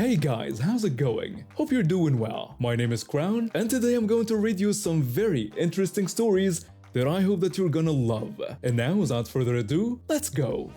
Hey guys, how's it going? Hope you're doing well. My name is Crown, and today I'm going to read you some very interesting stories that I hope that you're gonna love. And now, without further ado, let's go!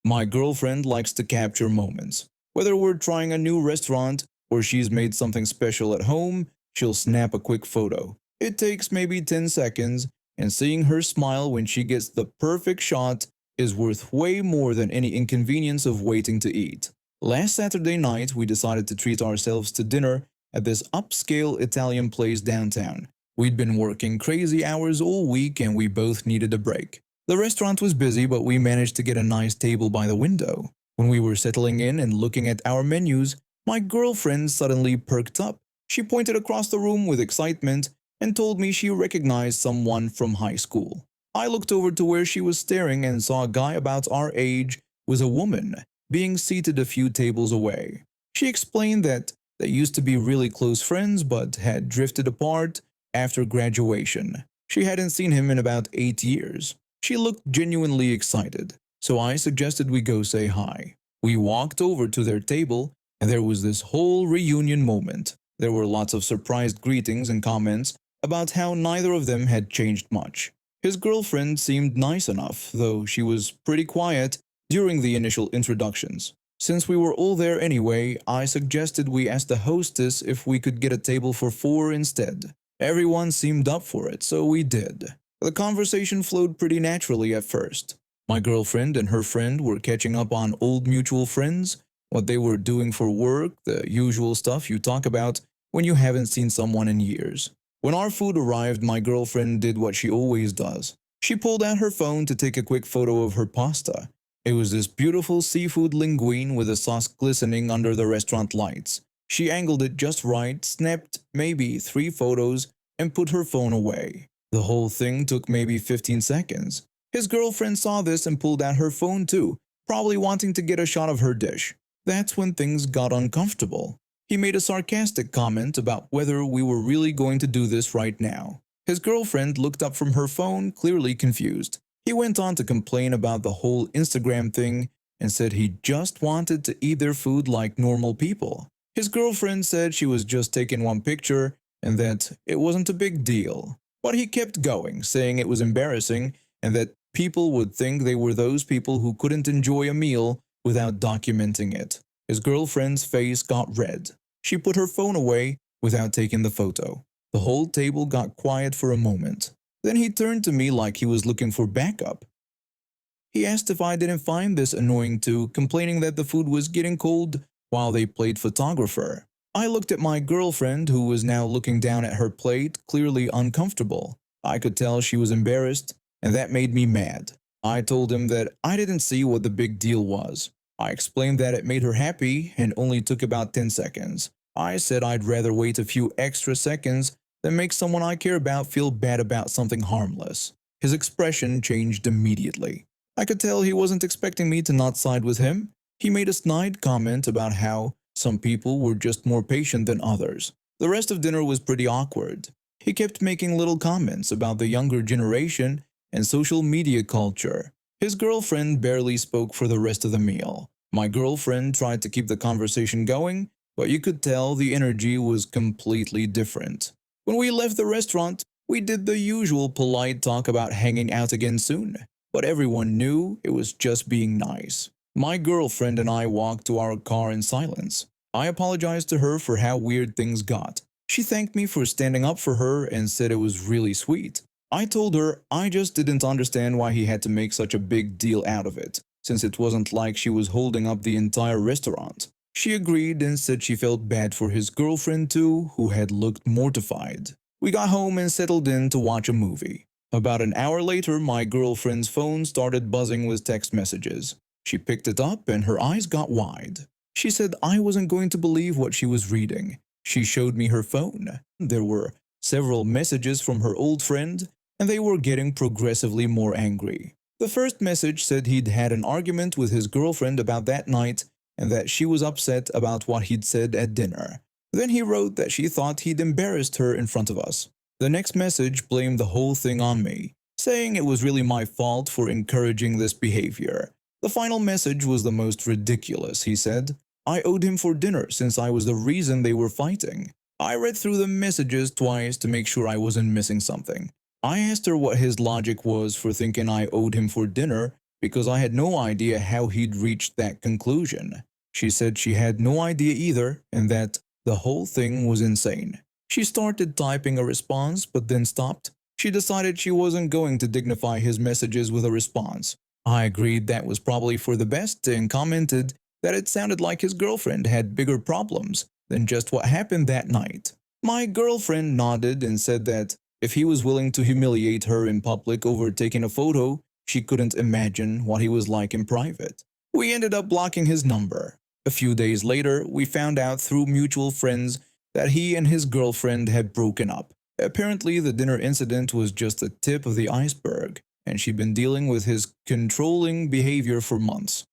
My girlfriend likes to capture moments. Whether we're trying a new restaurant or she's made something special at home, she'll snap a quick photo. It takes maybe 10 seconds, and seeing her smile when she gets the perfect shot is worth way more than any inconvenience of waiting to eat. Last Saturday night, we decided to treat ourselves to dinner at this upscale Italian place downtown. We'd been working crazy hours all week and we both needed a break. The restaurant was busy, but we managed to get a nice table by the window. When we were settling in and looking at our menus, my girlfriend suddenly perked up. She pointed across the room with excitement and told me she recognized someone from high school. I looked over to where she was staring and saw a guy about our age with a woman being seated a few tables away. She explained that they used to be really close friends but had drifted apart after graduation. She hadn't seen him in about 8 years. She looked genuinely excited, so I suggested we go say hi. We walked over to their table, and there was this whole reunion moment. There were lots of surprised greetings and comments about how neither of them had changed much. His girlfriend seemed nice enough, though she was pretty quiet during the initial introductions. Since we were all there anyway, I suggested we ask the hostess if we could get a table for 4 instead. Everyone seemed up for it, so we did. The conversation flowed pretty naturally at first. My girlfriend and her friend were catching up on old mutual friends, what they were doing for work, the usual stuff you talk about when you haven't seen someone in years. When our food arrived, my girlfriend did what she always does. She pulled out her phone to take a quick photo of her pasta. It was this beautiful seafood linguine with the sauce glistening under the restaurant lights. She angled it just right, snapped maybe 3 photos, and put her phone away. The whole thing took maybe 15 seconds. His girlfriend saw this and pulled out her phone too, probably wanting to get a shot of her dish. That's when things got uncomfortable. He made a sarcastic comment about whether we were really going to do this right now. His girlfriend looked up from her phone, clearly confused. He went on to complain about the whole Instagram thing and said he just wanted to eat their food like normal people. His girlfriend said she was just taking one picture and that it wasn't a big deal. But he kept going, saying it was embarrassing and that people would think they were those people who couldn't enjoy a meal without documenting it. His girlfriend's face got red. She put her phone away without taking the photo. The whole table got quiet for a moment. Then he turned to me like he was looking for backup. He asked if I didn't find this annoying too, complaining that the food was getting cold while they played photographer. I looked at my girlfriend, who was now looking down at her plate, clearly uncomfortable. I could tell she was embarrassed, and that made me mad. I told him that I didn't see what the big deal was. I explained that it made her happy and only took about 10 seconds. I said I'd rather wait a few extra seconds than make someone I care about feel bad about something harmless. His expression changed immediately. I could tell he wasn't expecting me to not side with him. He made a snide comment about how some people were just more patient than others. The rest of dinner was pretty awkward. He kept making little comments about the younger generation and social media culture. His girlfriend barely spoke for the rest of the meal. My girlfriend tried to keep the conversation going, but you could tell the energy was completely different. When we left the restaurant, we did the usual polite talk about hanging out again soon, but everyone knew it was just being nice. My girlfriend and I walked to our car in silence. I apologized to her for how weird things got. She thanked me for standing up for her and said it was really sweet. I told her I just didn't understand why he had to make such a big deal out of it, since it wasn't like she was holding up the entire restaurant. She agreed and said she felt bad for his girlfriend too, who had looked mortified. We got home and settled in to watch a movie. About an hour later, my girlfriend's phone started buzzing with text messages. She picked it up and her eyes got wide. She said I wasn't going to believe what she was reading. She showed me her phone. There were several messages from her old friend, and they were getting progressively more angry. The first message said he'd had an argument with his girlfriend about that night and that she was upset about what he'd said at dinner. Then he wrote that she thought he'd embarrassed her in front of us. The next message blamed the whole thing on me. saying it was really my fault for encouraging this behavior. The final message was the most ridiculous, he said. I owed him for dinner since I was the reason they were fighting. I read through the messages twice to make sure I wasn't missing something. I asked her what his logic was for thinking I owed him for dinner because I had no idea how he'd reached that conclusion. She said she had no idea either and that the whole thing was insane. She started typing a response but then stopped. She decided she wasn't going to dignify his messages with a response. I agreed that was probably for the best and commented that it sounded like his girlfriend had bigger problems than just what happened that night. My girlfriend nodded and said that if he was willing to humiliate her in public over taking a photo, she couldn't imagine what he was like in private. We ended up blocking his number. A few days later, we found out through mutual friends that he and his girlfriend had broken up. Apparently, the dinner incident was just the tip of the iceberg, and she'd been dealing with his controlling behavior for months.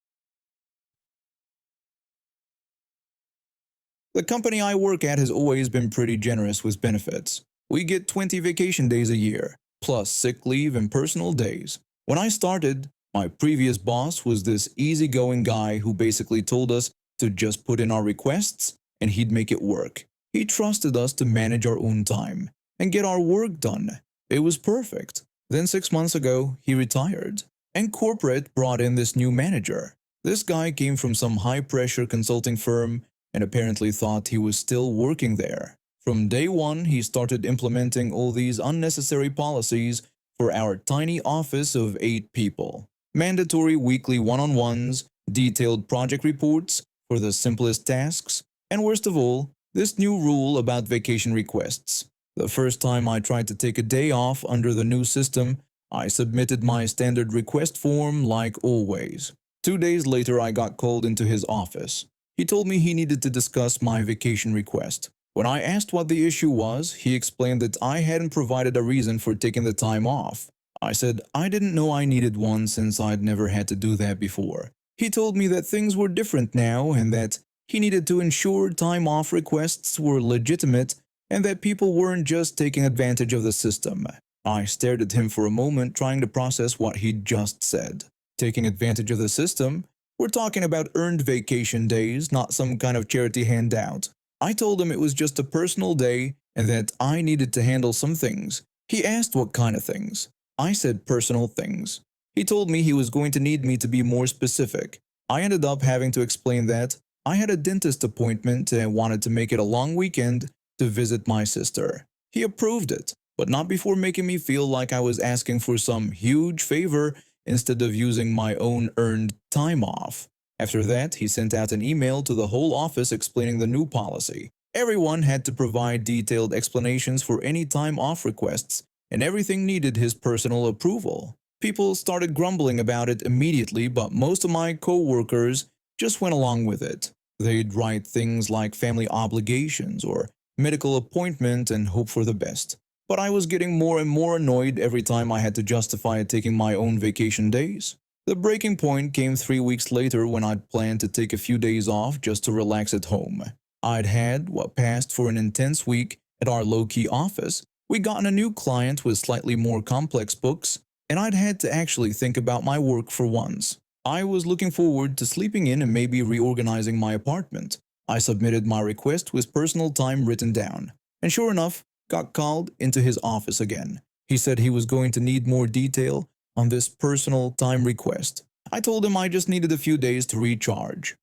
The company I work at has always been pretty generous with benefits. We get 20 vacation days a year, plus sick leave and personal days. When I started, my previous boss was this easygoing guy who basically told us to just put in our requests and he'd make it work. He trusted us to manage our own time and get our work done. It was perfect. Then 6 months ago, he retired, and corporate brought in this new manager. This guy came from some high-pressure consulting firm and apparently thought he was still working there. From day one, he started implementing all these unnecessary policies for our tiny office of 8 people. Mandatory weekly one-on-ones, detailed project reports for the simplest tasks, and worst of all, this new rule about vacation requests. The first time I tried to take a day off under the new system, I submitted my standard request form like always. 2 days later, I got called into his office. He told me he needed to discuss my vacation request. When I asked what the issue was, he explained that I hadn't provided a reason for taking the time off. I said I didn't know I needed one since I'd never had to do that before. He told me that things were different now and that he needed to ensure time off requests were legitimate and that people weren't just taking advantage of the system. I stared at him for a moment, trying to process what he'd just said. Taking advantage of the system? We're talking about earned vacation days, not some kind of charity handout. I told him it was just a personal day and that I needed to handle some things. He asked what kind of things. I said personal things. He told me he was going to need me to be more specific. I ended up having to explain that I had a dentist appointment and wanted to make it a long weekend to visit my sister. He approved it, but not before making me feel like I was asking for some huge favor instead of using my own earned time off. After that, he sent out an email to the whole office explaining the new policy. Everyone had to provide detailed explanations for any time off requests, and everything needed his personal approval. People started grumbling about it immediately, but most of my co-workers just went along with it. They'd write things like family obligations or medical appointment and hope for the best. But I was getting more and more annoyed every time I had to justify taking my own vacation days. The breaking point came 3 weeks later when I'd planned to take a few days off just to relax at home. I'd had what passed for an intense week at our low-key office. We'd gotten a new client with slightly more complex books, and I'd had to actually think about my work for once. I was looking forward to sleeping in and maybe reorganizing my apartment. I submitted my request with personal time written down, and sure enough, got called into his office again. He said he was going to need more detail on this personal time request. I told him I just needed a few days to recharge.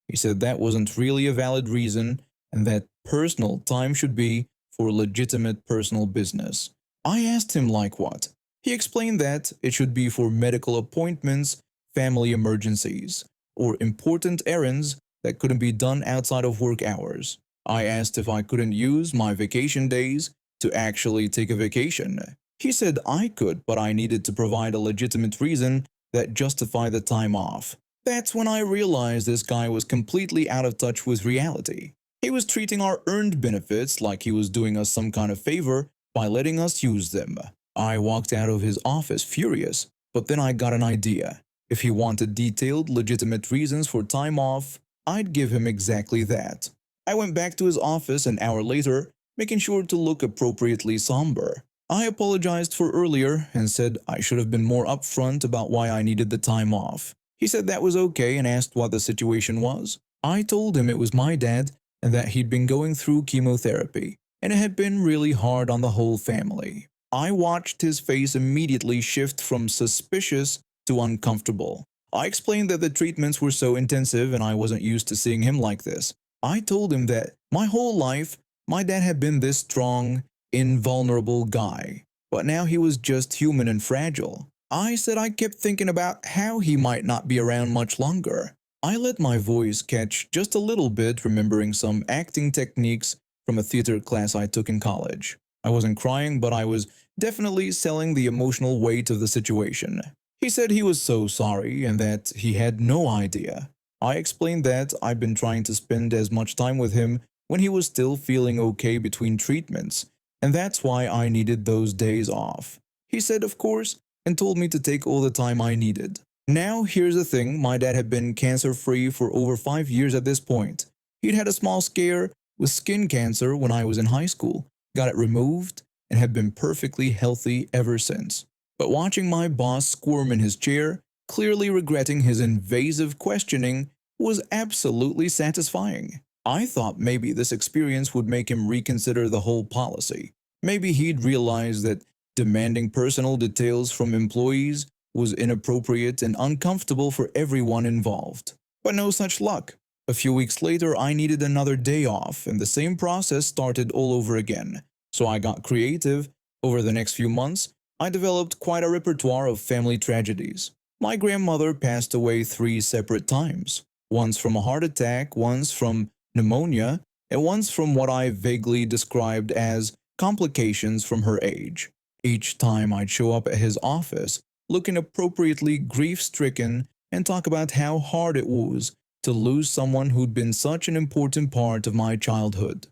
He said that wasn't really a valid reason and that personal time should be for legitimate personal business. I asked him like what. He explained that it should be for medical appointments, family emergencies, or important errands that couldn't be done outside of work hours. I asked if I couldn't use my vacation days to actually take a vacation. He said I could, but I needed to provide a legitimate reason that justified the time off. That's when I realized this guy was completely out of touch with reality. He was treating our earned benefits like he was doing us some kind of favor by letting us use them. I walked out of his office furious, but then I got an idea. If he wanted detailed, legitimate reasons for time off, I'd give him exactly that. I went back to his office an hour later, making sure to look appropriately somber. I apologized for earlier and said I should have been more upfront about why I needed the time off. He said that was okay and asked what the situation was. I told him it was my dad and that he'd been going through chemotherapy, and it had been really hard on the whole family. I watched his face immediately shift from suspicious to uncomfortable. I explained that the treatments were so intensive and I wasn't used to seeing him like this. I told him that my whole life, my dad had been this strong, invulnerable guy, but now he was just human and fragile. I said I kept thinking about how he might not be around much longer. I let my voice catch just a little bit, remembering some acting techniques from a theater class I took in college. I wasn't crying, but I was definitely selling the emotional weight of the situation. He said he was so sorry and that he had no idea. I explained that I'd been trying to spend as much time with him when he was still feeling okay between treatments, and that's why I needed those days off. He said, of course, and told me to take all the time I needed. Now, here's the thing, my dad had been cancer-free for over 5 years at this point. He'd had a small scare with skin cancer when I was in high school, got it removed, and had been perfectly healthy ever since. But watching my boss squirm in his chair, clearly regretting his invasive questioning, was absolutely satisfying. I thought maybe this experience would make him reconsider the whole policy. Maybe he'd realize that demanding personal details from employees was inappropriate and uncomfortable for everyone involved. But no such luck. A few weeks later, I needed another day off, and the same process started all over again. So I got creative. Over the next few months, I developed quite a repertoire of family tragedies. My grandmother passed away 3 separate times. Once from a heart attack, once from pneumonia, and once from what I vaguely described as complications from her age. Each time I'd show up at his office, looking appropriately grief-stricken, and talk about how hard it was to lose someone who'd been such an important part of my childhood.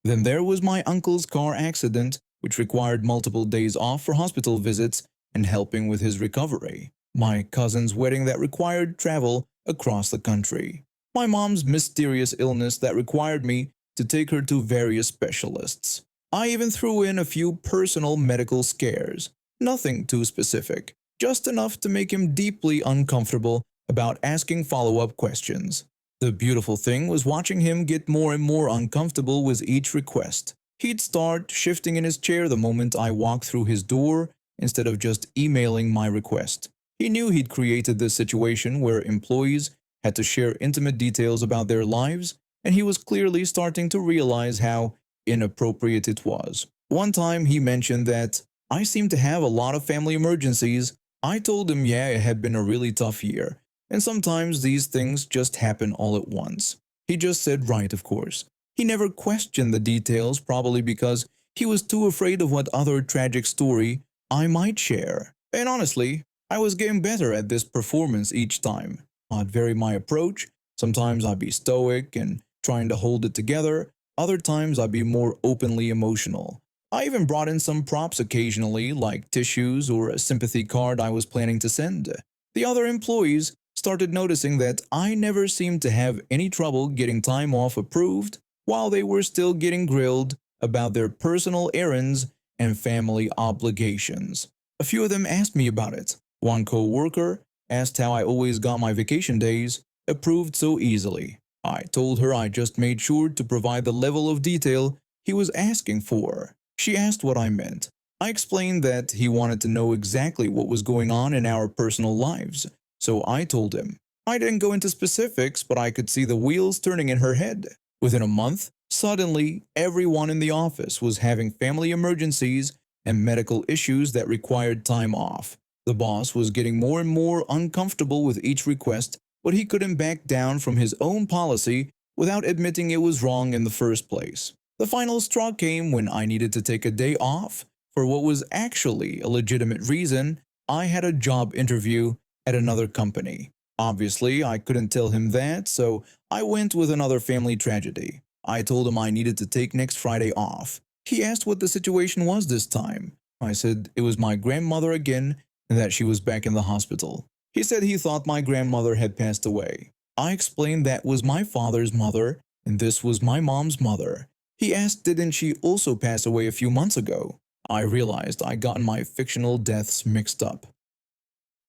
Then there was my uncle's car accident, which required multiple days off for hospital visits and helping with his recovery. My cousin's wedding that required travel across the country. My mom's mysterious illness that required me to take her to various specialists. I even threw in a few personal medical scares. Nothing too specific, just enough to make him deeply uncomfortable about asking follow-up questions. The beautiful thing was watching him get more and more uncomfortable with each request. He'd start shifting in his chair the moment I walked through his door instead of just emailing my request. He knew he'd created this situation where employees had to share intimate details about their lives, and he was clearly starting to realize how inappropriate it was. One time he mentioned that I seemed to have a lot of family emergencies. I told him yeah, it had been a really tough year, and sometimes these things just happen all at once. He just said right, of course. He never questioned the details, probably because he was too afraid of what other tragic story I might share. And honestly, I was getting better at this performance each time. I'd vary my approach. Sometimes I'd be stoic and trying to hold it together. Other times I'd be more openly emotional. I even brought in some props occasionally, like tissues or a sympathy card I was planning to send. The other employees started noticing that I never seemed to have any trouble getting time off approved while they were still getting grilled about their personal errands and family obligations. A few of them asked me about it. One co-worker asked how I always got my vacation days approved so easily. I told her I just made sure to provide the level of detail he was asking for. She asked what I meant. I explained that he wanted to know exactly what was going on in our personal lives, so I told him. I didn't go into specifics, but I could see the wheels turning in her head. Within a month, suddenly everyone in the office was having family emergencies and medical issues that required time off. The boss was getting more and more uncomfortable with each request, but he couldn't back down from his own policy without admitting it was wrong in the first place. The final straw came when I needed to take a day off for what was actually a legitimate reason. I had a job interview at another company. Obviously, I couldn't tell him that, so I went with another family tragedy. I told him I needed to take next Friday off. He asked what the situation was this time. I said it was my grandmother again and that she was back in the hospital. He said he thought my grandmother had passed away. I explained that was my father's mother and this was my mom's mother. He asked didn't she also pass away a few months ago. I realized I got my fictional deaths mixed up.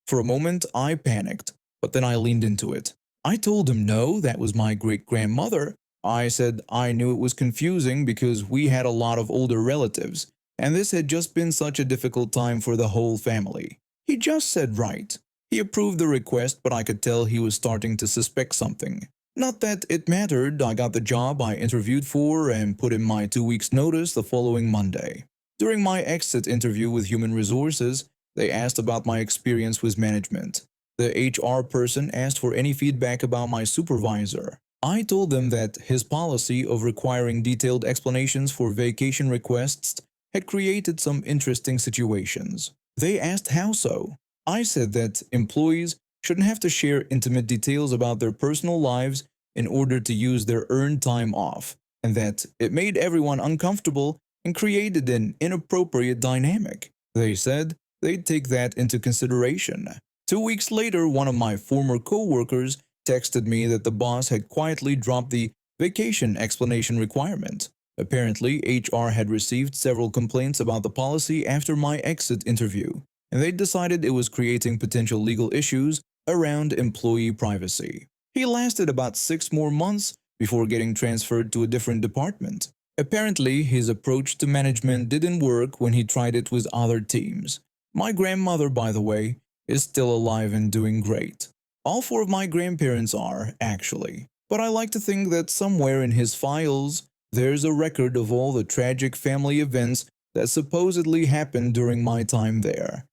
For a moment, I panicked, but then I leaned into it. I told him no, that was my great-grandmother. I said I knew it was confusing because we had a lot of older relatives, and this had just been such a difficult time for the whole family. He just said right. He approved the request, but I could tell he was starting to suspect something. Not that it mattered, I got the job I interviewed for and put in my 2 weeks' notice the following Monday. During my exit interview with Human Resources, they asked about my experience with management. The HR person asked for any feedback about my supervisor. I told them that his policy of requiring detailed explanations for vacation requests had created some interesting situations. They asked how so. I said that employees shouldn't have to share intimate details about their personal lives in order to use their earned time off, and that it made everyone uncomfortable and created an inappropriate dynamic. They said they'd take that into consideration. 2 weeks later, one of my former co-workers texted me that the boss had quietly dropped the vacation explanation requirement. Apparently, HR had received several complaints about the policy after my exit interview, and they decided it was creating potential legal issues around employee privacy. He lasted about 6 more months before getting transferred to a different department. Apparently, his approach to management didn't work when he tried it with other teams. My grandmother, by the way, is still alive and doing great. All 4 of my grandparents are, actually. But I like to think that somewhere in his files, there's a record of all the tragic family events that supposedly happened during my time there.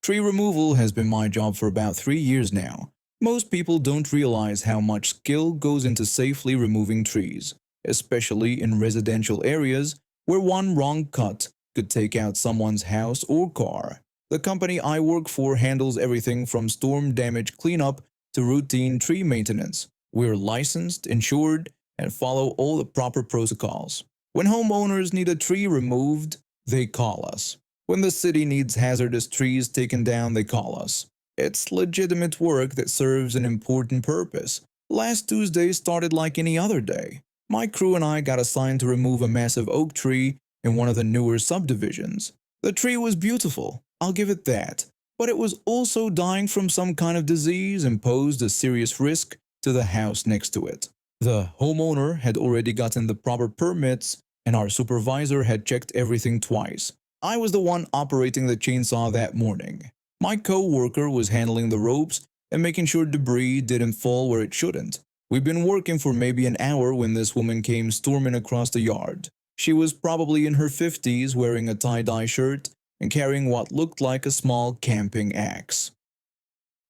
Tree removal has been my job for about 3 years now. Most people don't realize how much skill goes into safely removing trees, especially in residential areas where one wrong cut could take out someone's house or car. The company I work for handles everything from storm damage cleanup to routine tree maintenance. We're licensed, insured, and follow all the proper protocols. When homeowners need a tree removed, they call us. When the city needs hazardous trees taken down, they call us. It's legitimate work that serves an important purpose. Last Tuesday started like any other day. My crew and I got assigned to remove a massive oak tree in one of the newer subdivisions. The tree was beautiful, I'll give it that, but it was also dying from some kind of disease and posed a serious risk to the house next to it. The homeowner had already gotten the proper permits, and our supervisor had checked everything twice. I was the one operating the chainsaw that morning. My co-worker was handling the ropes and making sure debris didn't fall where it shouldn't. We'd been working for maybe an hour when this woman came storming across the yard. She was probably in her 50s, wearing a tie-dye shirt and carrying what looked like a small camping axe.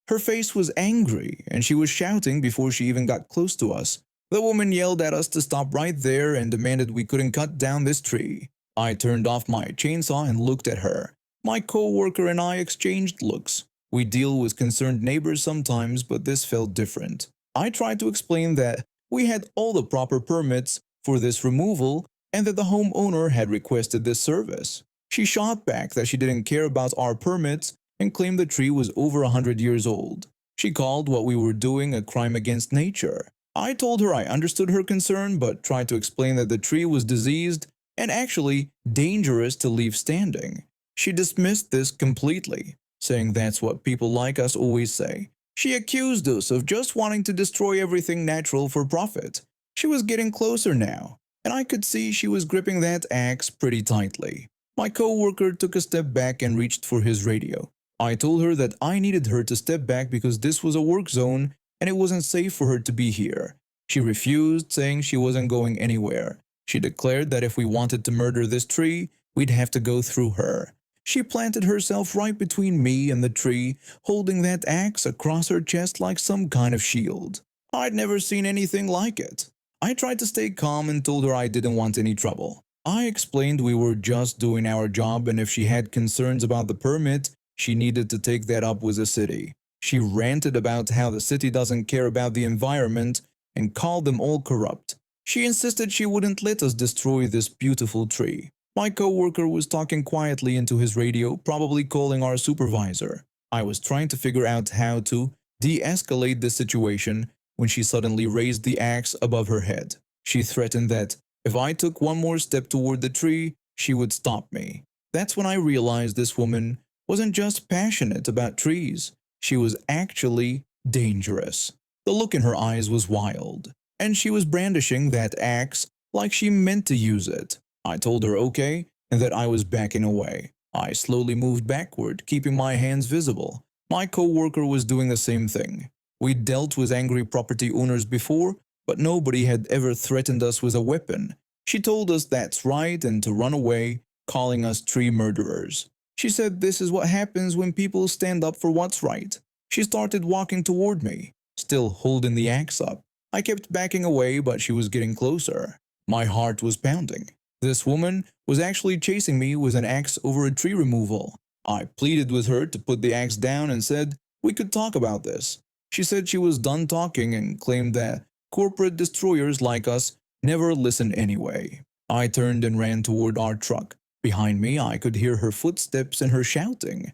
Her face was angry, and she was shouting before she even got close to us. The woman yelled at us to stop right there and demanded we couldn't cut down this tree. I turned off my chainsaw and looked at her. My co-worker and I exchanged looks. We deal with concerned neighbors sometimes, but this felt different. I tried to explain that we had all the proper permits for this removal and that the homeowner had requested this service. She shot back that she didn't care about our permits and claimed the tree was over 100 years old. She called what we were doing a crime against nature. I told her I understood her concern, but tried to explain that the tree was diseased and actually dangerous to leave standing. She dismissed this completely, saying that's what people like us always say. She accused us of just wanting to destroy everything natural for profit. She was getting closer now, and I could see she was gripping that axe pretty tightly. My co-worker took a step back and reached for his radio. I told her that I needed her to step back because this was a work zone and it wasn't safe for her to be here. She refused, saying she wasn't going anywhere. She declared that if we wanted to murder this tree, we'd have to go through her. She planted herself right between me and the tree, holding that axe across her chest like some kind of shield. I'd never seen anything like it. I tried to stay calm and told her I didn't want any trouble. I explained we were just doing our job, and if she had concerns about the permit, she needed to take that up with the city. She ranted about how the city doesn't care about the environment and called them all corrupt. She insisted she wouldn't let us destroy this beautiful tree. My co-worker was talking quietly into his radio, probably calling our supervisor. I was trying to figure out how to de-escalate the situation when she suddenly raised the axe above her head. She threatened that If I took one more step toward the tree, she would stop me. That's when I realized this woman wasn't just passionate about trees, she was actually dangerous. The look in her eyes was wild, and she was brandishing that axe like she meant to use it. I told her okay, and that I was backing away. I slowly moved backward, keeping my hands visible. My co-worker was doing the same thing. We'd dealt with angry property owners before, but nobody had ever threatened us with a weapon. She told us that's right and to run away, calling us tree murderers. She said this is what happens when people stand up for what's right. She started walking toward me, still holding the axe up. I kept backing away, but she was getting closer. My heart was pounding. This woman was actually chasing me with an axe over a tree removal. I pleaded with her to put the axe down and said we could talk about this. She said she was done talking and claimed that corporate destroyers like us never listen anyway. I turned and ran toward our truck. Behind me, I could hear her footsteps and her shouting.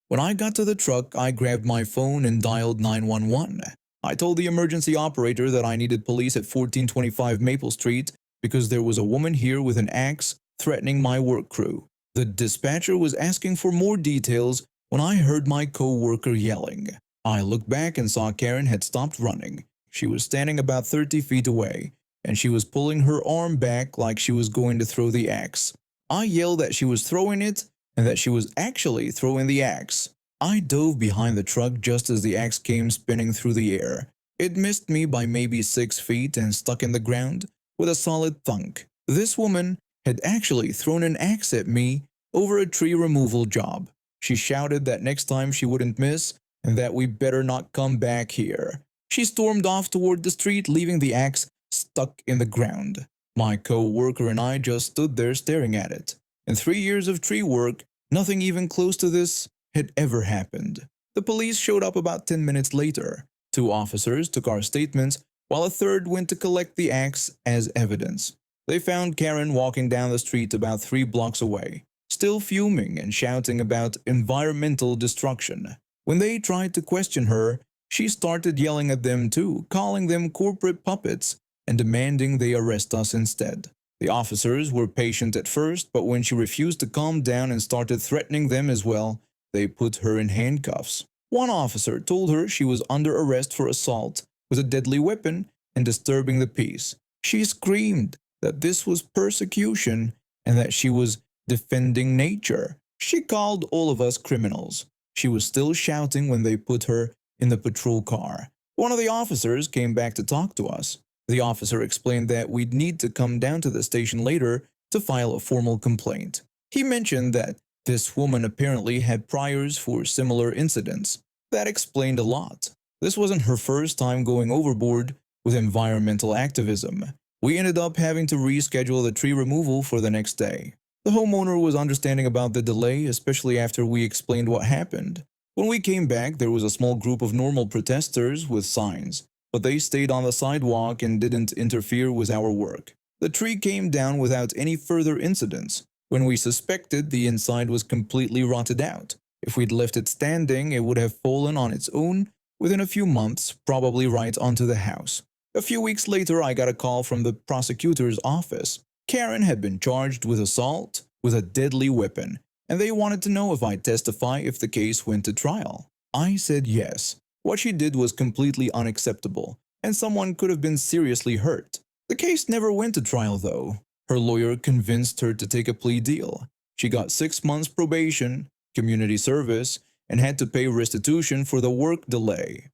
When I got to the truck, I grabbed my phone and dialed 911. I told the emergency operator that I needed police at 1425 Maple Street because there was a woman here with an axe threatening my work crew. The dispatcher was asking for more details when I heard my co-worker yelling. I looked back and saw Karen had stopped running. She was standing about 30 feet away, and she was pulling her arm back like she was going to throw the axe. I yelled that she was throwing it and that she was actually throwing the axe. I dove behind the truck just as the axe came spinning through the air. It missed me by maybe 6 feet and stuck in the ground with a solid thunk. This woman had actually thrown an axe at me over a tree removal job. She shouted that next time she wouldn't miss and that we better not come back here. She stormed off toward the street, leaving the axe stuck in the ground. My co-worker and I just stood there staring at it. In 3 years of tree work, nothing even close to this had ever happened. The police showed up about 10 minutes later. 2 officers took our statements, while a third went to collect the axe as evidence. They found Karen walking down the street about 3 blocks away, still fuming and shouting about environmental destruction. When they tried to question her, she started yelling at them too, calling them corporate puppets and demanding they arrest us instead. The officers were patient at first, but when she refused to calm down and started threatening them as well, they put her in handcuffs. One officer told her she was under arrest for assault with a deadly weapon and disturbing the peace. She screamed that this was persecution and that she was defending nature. She called all of us criminals. She was still shouting when they put her in the patrol car. One of the officers came back to talk to us. The officer explained that we'd need to come down to the station later to file a formal complaint. He mentioned that this woman apparently had priors for similar incidents. That explained a lot. This wasn't her first time going overboard with environmental activism. We ended up having to reschedule the tree removal for the next day. The homeowner was understanding about the delay, especially after we explained what happened. When we came back, there was a small group of normal protesters with signs, but they stayed on the sidewalk and didn't interfere with our work. The tree came down without any further incidents. When we suspected the inside was completely rotted out. If we'd left it standing, it would have fallen on its own within a few months, probably right onto the house. A few weeks later, I got a call from the prosecutor's office. Karen had been charged with assault with a deadly weapon, and they wanted to know if I'd testify if the case went to trial. I said yes. What she did was completely unacceptable, and someone could have been seriously hurt. The case never went to trial, though. Her lawyer convinced her to take a plea deal. She got 6 months probation, community service, and had to pay restitution for the work delay.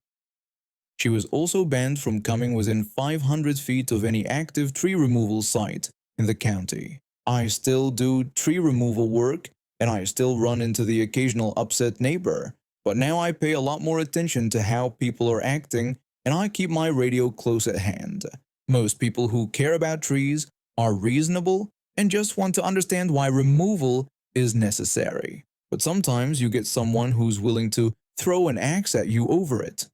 She was also banned from coming within 500 feet of any active tree removal site in the county. I still do tree removal work, and I still run into the occasional upset neighbor, but now I pay a lot more attention to how people are acting, and I keep my radio close at hand. Most people who care about trees are reasonable and just want to understand why removal is necessary. But sometimes you get someone who's willing to throw an axe at you over it.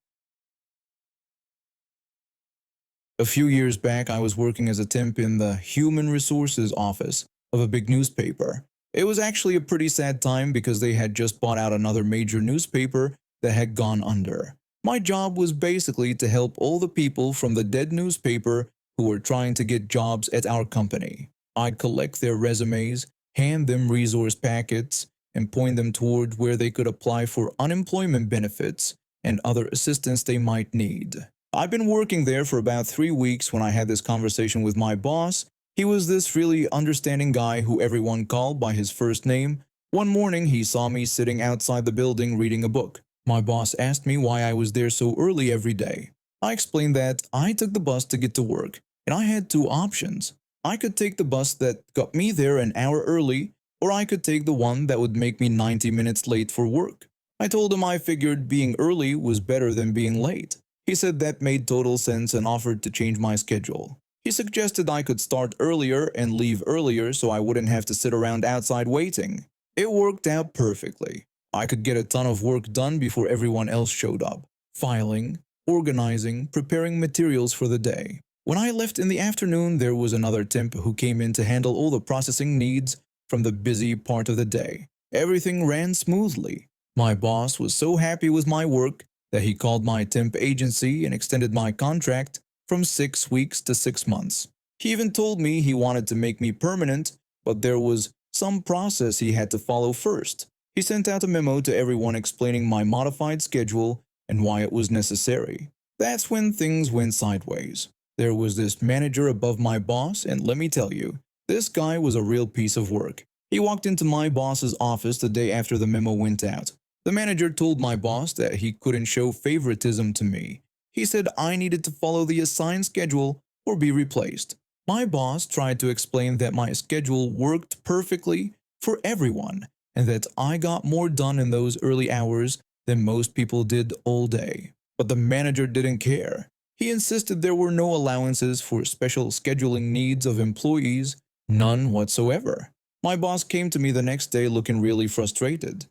A few years back, I was working as a temp in the human resources office of a big newspaper. It was actually a pretty sad time because they had just bought out another major newspaper that had gone under. My job was basically to help all the people from the dead newspaper who were trying to get jobs at our company. I'd collect their resumes, hand them resource packets, and point them toward where they could apply for unemployment benefits and other assistance they might need. I've been working there for about 3 weeks when I had this conversation with my boss. He was this really understanding guy who everyone called by his first name. One morning, he saw me sitting outside the building reading a book. My boss asked me why I was there so early every day. I explained that I took the bus to get to work, and I had two options. I could take the bus that got me there an hour early, or I could take the one that would make me 90 minutes late for work. I told him I figured being early was better than being late. He said that made total sense and offered to change my schedule. He suggested I could start earlier and leave earlier so I wouldn't have to sit around outside waiting. It worked out perfectly. I could get a ton of work done before everyone else showed up. Filing, organizing, preparing materials for the day. When I left in the afternoon, there was another temp who came in to handle all the processing needs from the busy part of the day. Everything ran smoothly. My boss was so happy with my work that he called my temp agency and extended my contract from 6 weeks to 6 months. He even told me he wanted to make me permanent, but there was some process he had to follow first. He sent out a memo to everyone explaining my modified schedule and why it was necessary. That's when things went sideways. There was this manager above my boss, and let me tell you, this guy was a real piece of work. He walked into my boss's office the day after the memo went out. The manager told my boss that he couldn't show favoritism to me. He said I needed to follow the assigned schedule or be replaced. My boss tried to explain that my schedule worked perfectly for everyone and that I got more done in those early hours than most people did all day. But the manager didn't care. He insisted there were no allowances for special scheduling needs of employees, none whatsoever. My boss came to me the next day looking really frustrated.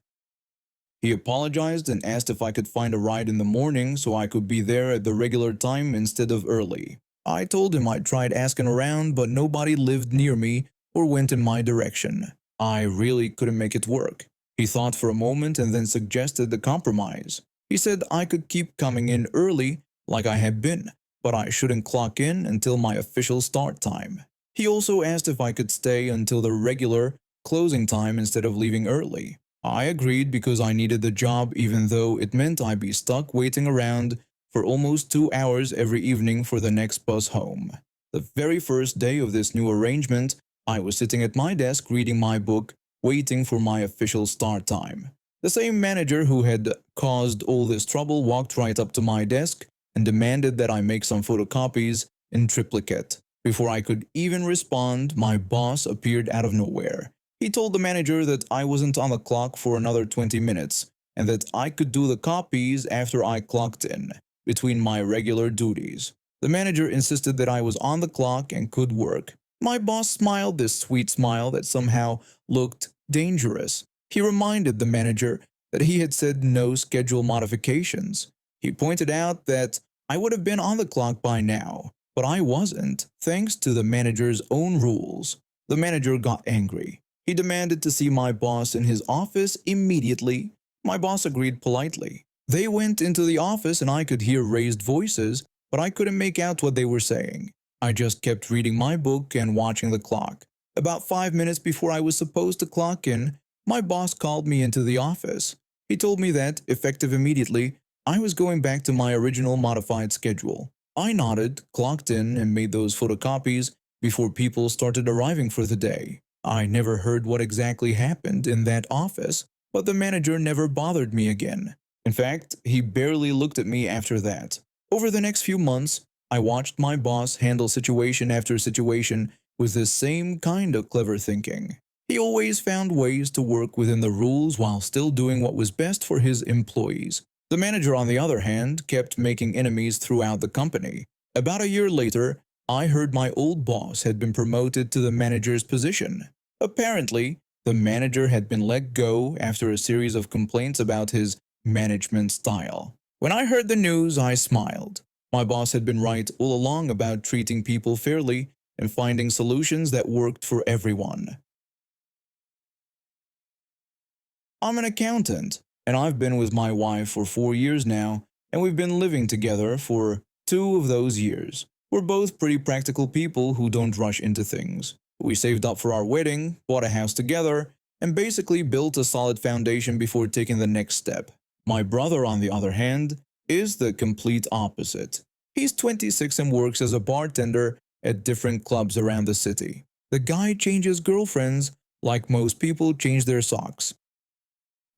He apologized and asked if I could find a ride in the morning so I could be there at the regular time instead of early. I told him I'd tried asking around, but nobody lived near me or went in my direction. I really couldn't make it work. He thought for a moment and then suggested the compromise. He said I could keep coming in early like I had been, but I shouldn't clock in until my official start time. He also asked if I could stay until the regular closing time instead of leaving early. I agreed because I needed the job even though it meant I'd be stuck waiting around for almost 2 hours every evening for the next bus home. The very first day of this new arrangement, I was sitting at my desk reading my book, waiting for my official start time. The same manager who had caused all this trouble walked right up to my desk and demanded that I make some photocopies in triplicate. Before I could even respond, my boss appeared out of nowhere. He told the manager that I wasn't on the clock for another 20 minutes and that I could do the copies after I clocked in, between my regular duties. The manager insisted that I was on the clock and could work. My boss smiled this sweet smile that somehow looked dangerous. He reminded the manager that he had said no schedule modifications. He pointed out that I would have been on the clock by now, but I wasn't, thanks to the manager's own rules. The manager got angry. He demanded to see my boss in his office immediately. My boss agreed politely. They went into the office and I could hear raised voices, but I couldn't make out what they were saying. I just kept reading my book and watching the clock. About 5 minutes before I was supposed to clock in, my boss called me into the office. He told me that, effective immediately, I was going back to my original modified schedule. I nodded, clocked in, and made those photocopies before people started arriving for the day. I never heard what exactly happened in that office, but the manager never bothered me again. In fact, he barely looked at me after that. Over the next few months, I watched my boss handle situation after situation with the same kind of clever thinking. He always found ways to work within the rules while still doing what was best for his employees. The manager, on the other hand, kept making enemies throughout the company. About a year later, I heard my old boss had been promoted to the manager's position. Apparently, the manager had been let go after a series of complaints about his management style. When I heard the news, I smiled. My boss had been right all along about treating people fairly and finding solutions that worked for everyone. I'm an accountant, and I've been with my wife for 4 years now, and we've been living together for 2 of those years. We're both pretty practical people who don't rush into things. We saved up for our wedding, bought a house together, and basically built a solid foundation before taking the next step. My brother, on the other hand, is the complete opposite. He's 26 and works as a bartender at different clubs around the city. The guy changes girlfriends like most people change their socks.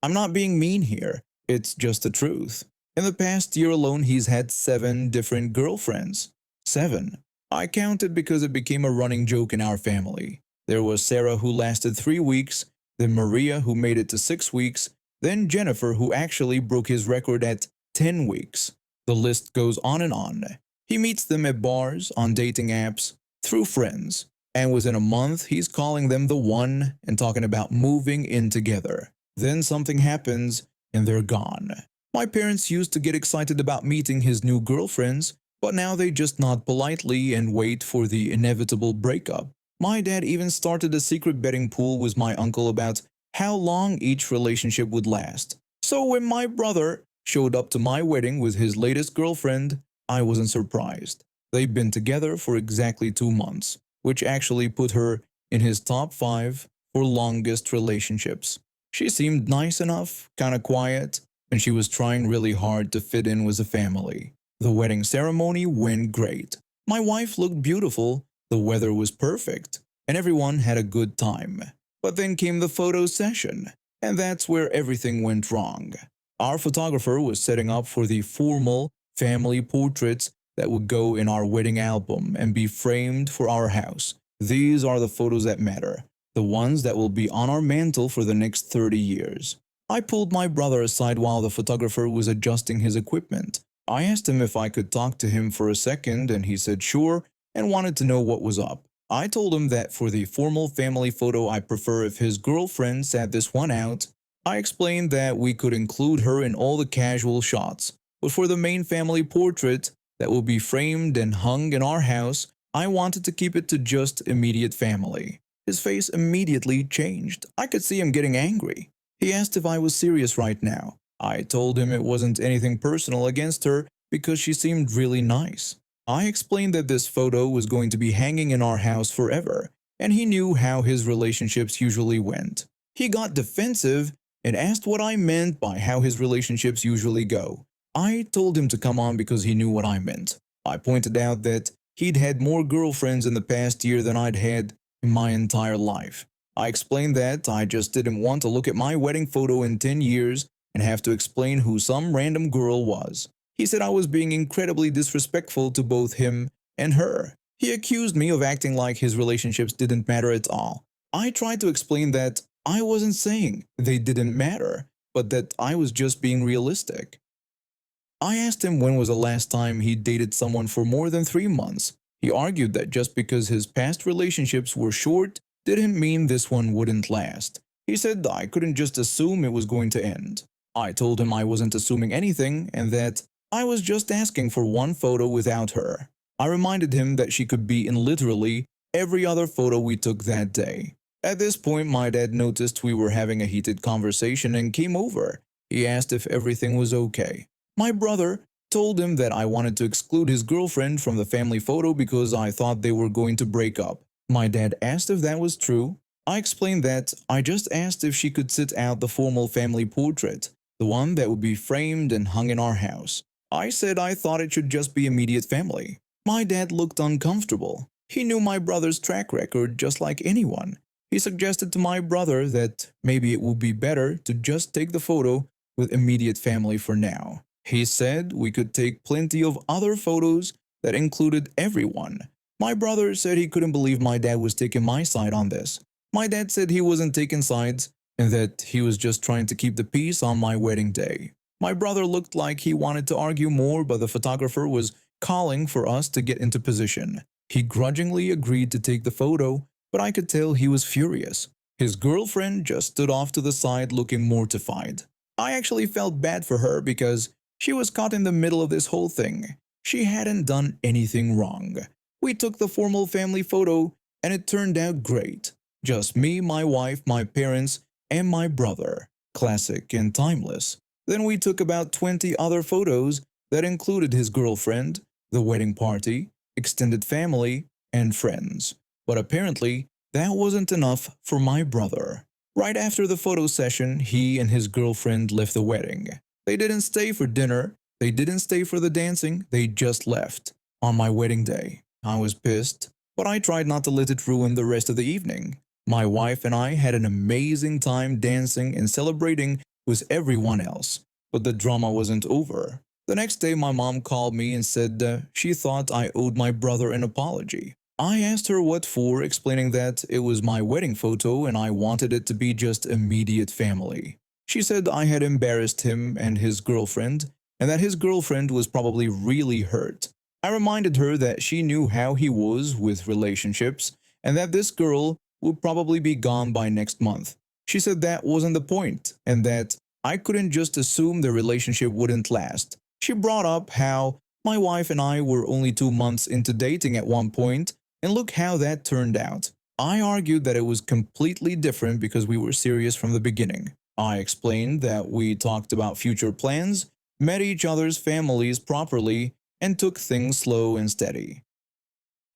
I'm not being mean here, it's just the truth. In the past year alone, he's had 7 different girlfriends. 7. I counted because it became a running joke in our family. There was Sarah, who lasted 3 weeks, then Maria, who made it to 6 weeks, then Jennifer, who actually broke his record at 10 weeks. The list goes on and on. He meets them at bars, on dating apps, through friends, and within a month he's calling them the one and talking about moving in together. Then something happens and they're gone. My parents used to get excited about meeting his new girlfriends, but now they just nod politely and wait for the inevitable breakup. My dad even started a secret betting pool with my uncle about how long each relationship would last. So when my brother showed up to my wedding with his latest girlfriend, I wasn't surprised. They've been together for exactly 2 months, which actually put her in his top 5 for longest relationships. She seemed nice enough, kinda quiet, and she was trying really hard to fit in with the family. The wedding ceremony went great. My wife looked beautiful, the weather was perfect, and everyone had a good time. But then came the photo session, and that's where everything went wrong. Our photographer was setting up for the formal family portraits that would go in our wedding album and be framed for our house. These are the photos that matter, the ones that will be on our mantle for the next 30 years. I pulled my brother aside while the photographer was adjusting his equipment. I asked him if I could talk to him for a second, and he said sure and wanted to know what was up. I told him that for the formal family photo I prefer if his girlfriend sat this one out. I explained that we could include her in all the casual shots, but for the main family portrait that will be framed and hung in our house, I wanted to keep it to just immediate family. His face immediately changed. I could see him getting angry. He asked if I was serious right now. I told him it wasn't anything personal against her because she seemed really nice. I explained that this photo was going to be hanging in our house forever, and he knew how his relationships usually went. He got defensive and asked what I meant by how his relationships usually go. I told him to come on because he knew what I meant. I pointed out that he'd had more girlfriends in the past year than I'd had in my entire life. I explained that I just didn't want to look at my wedding photo in 10 years and have to explain who some random girl was. He said I was being incredibly disrespectful to both him and her. He accused me of acting like his relationships didn't matter at all. I tried to explain that I wasn't saying they didn't matter, but that I was just being realistic. I asked him when was the last time he dated someone for more than 3 months. He argued that just because his past relationships were short didn't mean this one wouldn't last. He said I couldn't just assume it was going to end. I told him I wasn't assuming anything and that I was just asking for one photo without her. I reminded him that she could be in literally every other photo we took that day. At this point, my dad noticed we were having a heated conversation and came over. He asked if everything was okay. My brother told him that I wanted to exclude his girlfriend from the family photo because I thought they were going to break up. My dad asked if that was true. I explained that I just asked if she could sit out the formal family portrait, the one that would be framed and hung in our house. I said I thought it should just be immediate family. My dad looked uncomfortable. He knew my brother's track record just like anyone. He suggested to my brother that maybe it would be better to just take the photo with immediate family for now. He said we could take plenty of other photos that included everyone. My brother said he couldn't believe my dad was taking my side on this. My dad said he wasn't taking sides and that he was just trying to keep the peace on my wedding day. My brother looked like he wanted to argue more, but the photographer was calling for us to get into position. He grudgingly agreed to take the photo, but I could tell he was furious. His girlfriend just stood off to the side looking mortified. I actually felt bad for her because she was caught in the middle of this whole thing. She hadn't done anything wrong. We took the formal family photo and it turned out great. Just me, my wife, my parents, and my brother. Classic and timeless. Then we took about 20 other photos that included his girlfriend, the wedding party, extended family, and friends. But apparently, that wasn't enough for my brother. Right after the photo session, he and his girlfriend left the wedding. They didn't stay for dinner, they didn't stay for the dancing, they just left. On my wedding day, I was pissed, but I tried not to let it ruin the rest of the evening. My wife and I had an amazing time dancing and celebrating with everyone else, but the drama wasn't over. The next day, my mom called me and said she thought I owed my brother an apology. I asked her what for, explaining that it was my wedding photo and I wanted it to be just immediate family. She said I had embarrassed him and his girlfriend, and that his girlfriend was probably really hurt. I reminded her that she knew how he was with relationships, and that this girl would probably be gone by next month. She said that wasn't the point, and that I couldn't just assume the relationship wouldn't last. She brought up how my wife and I were only 2 months into dating at one point, and look how that turned out. I argued that it was completely different because we were serious from the beginning. I explained that we talked about future plans, met each other's families properly, and took things slow and steady.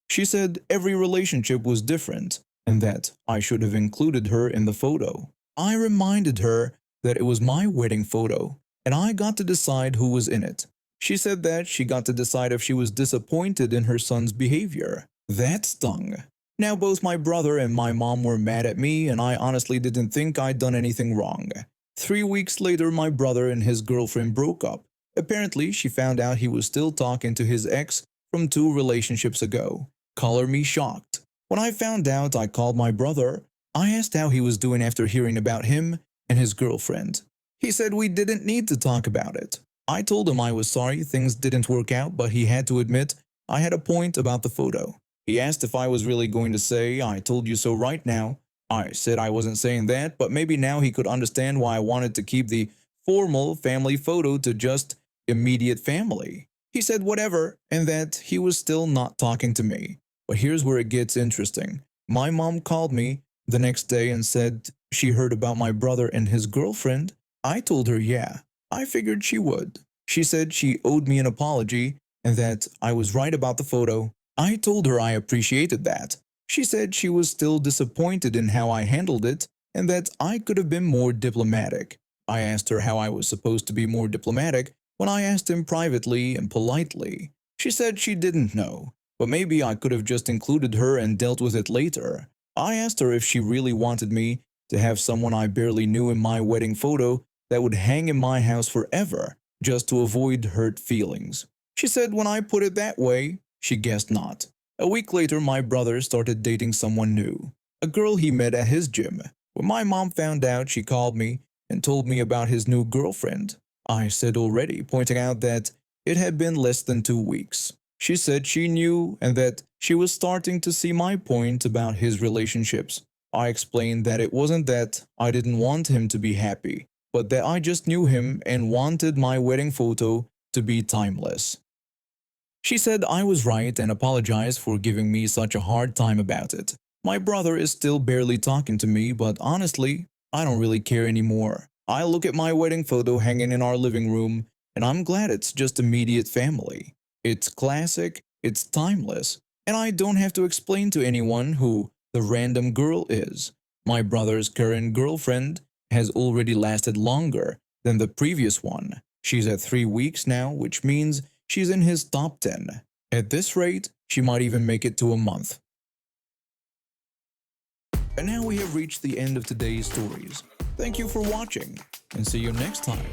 She said every relationship was different, and that I should have included her in the photo. I reminded her that it was my wedding photo, and I got to decide who was in it. She said that she got to decide if she was disappointed in her son's behavior. That stung. Now both my brother and my mom were mad at me, and I honestly didn't think I'd done anything wrong. 3 weeks later, my brother and his girlfriend broke up. Apparently, she found out he was still talking to his ex from 2 relationships ago. Color me shocked. When I found out, I called my brother. I asked how he was doing after hearing about him and his girlfriend. He said we didn't need to talk about it. I told him I was sorry things didn't work out, but he had to admit I had a point about the photo. He asked if I was really going to say, "I told you so right now." I said I wasn't saying that, but maybe now he could understand why I wanted to keep the formal family photo to just immediate family. He said whatever, and that he was still not talking to me. But here's where it gets interesting. My mom called me the next day and said she heard about my brother and his girlfriend. I told her yeah, I figured she would. She said she owed me an apology and that I was right about the photo. I told her I appreciated that. She said she was still disappointed in how I handled it and that I could have been more diplomatic. I asked her how I was supposed to be more diplomatic when I asked him privately and politely. She said she didn't know, but maybe I could have just included her and dealt with it later. I asked her if she really wanted me to have someone I barely knew in my wedding photo that would hang in my house forever just to avoid hurt feelings. She said when I put it that way, she guessed not. A week later, my brother started dating someone new, a girl he met at his gym. When my mom found out, she called me and told me about his new girlfriend. I said already, pointing out that it had been less than 2 weeks. She said she knew and that she was starting to see my point about his relationships. I explained that it wasn't that I didn't want him to be happy, but that I just knew him and wanted my wedding photo to be timeless. She said I was right and apologized for giving me such a hard time about it. My brother is still barely talking to me, but honestly, I don't really care anymore. I look at my wedding photo hanging in our living room, and I'm glad it's just immediate family. It's classic, it's timeless, and I don't have to explain to anyone who the random girl is. My brother's current girlfriend has already lasted longer than the previous one. She's at 3 weeks now, which means she's in his top 10. At this rate, she might even make it to a month. And now we have reached the end of today's stories. Thank you for watching, and see you next time.